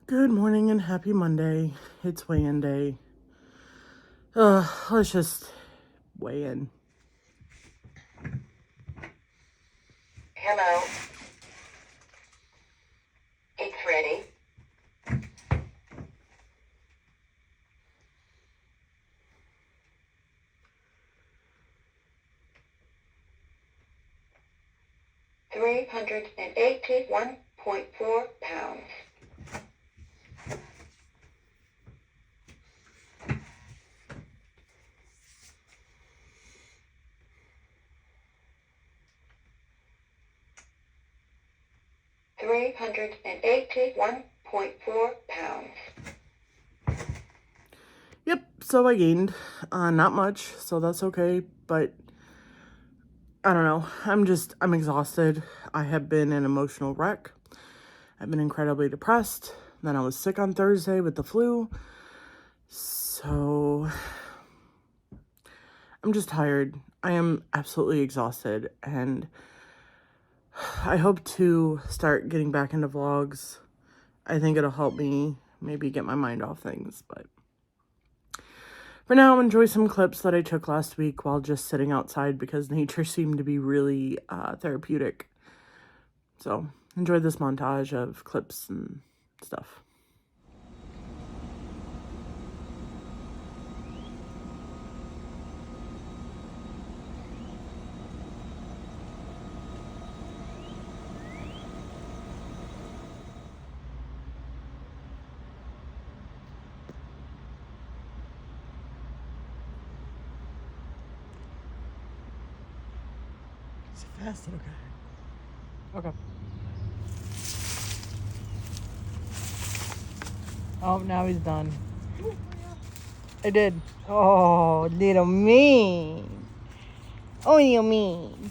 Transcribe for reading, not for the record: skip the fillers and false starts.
Good morning and happy Monday. It's weigh-in day. Let's just weigh in. Hello. It's ready. £381.4. 381.4 pounds. Yep, so I gained. Not much, so that's okay, but I don't know. I'm exhausted. I have been an emotional wreck. I've been incredibly depressed. Then I was sick on Thursday with the flu. So I'm just tired. I am absolutely exhausted, and I hope to start getting back into vlogs. I think it'll help me maybe get my mind off things, but for now, enjoy some clips that I took last week while just sitting outside because nature seemed to be really therapeutic. So enjoy this montage of clips and stuff. Is it fast? Okay. Okay. Oh, now he's done. I did. Oh, little mean. Oh, you mean.